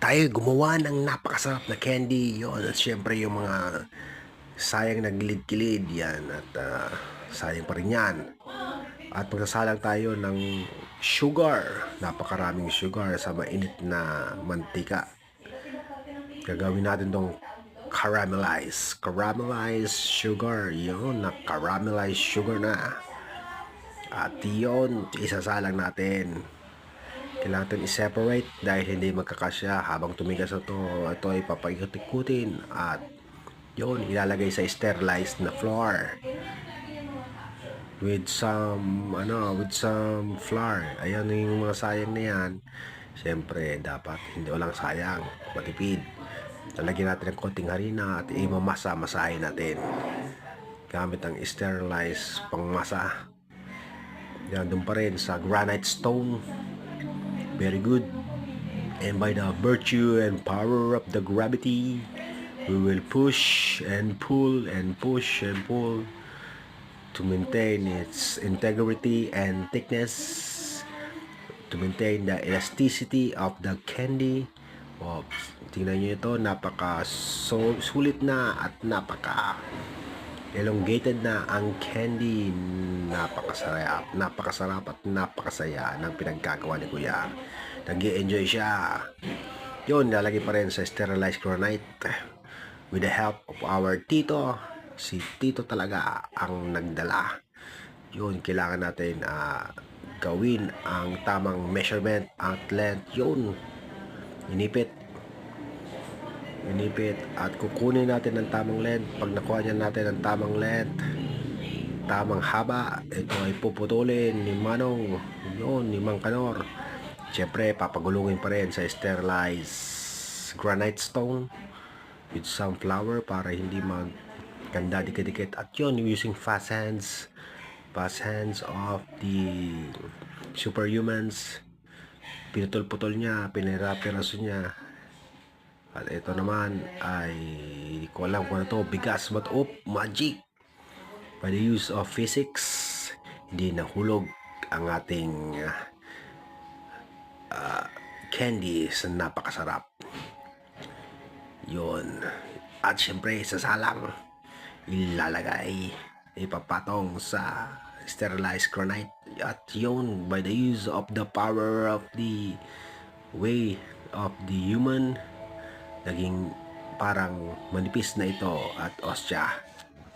tayo gumawa ng napakasarap na candy, yon. At syempre yung mga sayang na gilid-gilid yan at sayang pa rin yan. At magsasalang tayo ng sugar, napakaraming sugar sa mainit na mantika. Gagawin natin tong caramelized sugar, yon, na caramelized sugar na. At yon, isasalang natin. Kailangan natin i-separate dahil hindi magkakasya habang tumigas ito ay papaikot-ikutin at yun, ilalagay sa sterilized na flour with some flour. Ayan yung mga sayang na yan. Siyempre, dapat hindi walang sayang, matipid. Lalagyan natin ng konting harina at imamasa-masahin natin gamit ang sterilized pangmasa. Yan, doon pa rin sa granite stone. Very good. And by the virtue and power of the gravity, we will push and pull and push and pull to maintain its integrity and thickness, to maintain the elasticity of the candy. Tingnan nyo ito, sulit na at elongated na ang candy. Napakasarap at napakasaya ng pinaggagawa ni Kuya. Nag-i-enjoy siya. Yun, lalagay pa rin sa sterilized granite with the help of our tito. Si tito talaga ang nagdala. Yun, kailangan natin gawin ang tamang measurement at length. Yun, inipit at kukunin natin ang tamang length. Pag nakuha natin ang tamang length, tamang haba, ito ay puputulin ni Manong, yun, ni Mang Kanor. Siyempre, papagulungin pa rin sa sterilized granite stone with some flour para hindi magkanda dikit-dikit. At yun, using fast hands of the superhumans, pinutol-putol niya, pinirapiraso niya. At ito naman ay hindi ko alam kung ano to, bigas, but magic. By the use of physics, hindi nahulog ang ating candy sa napakasarap. Yun. At syempre, sasalang, ilalagay, ipapatong sa sterilized granite. At yun, by the use of the power of the way of the human, naging parang manipis na ito at ostya.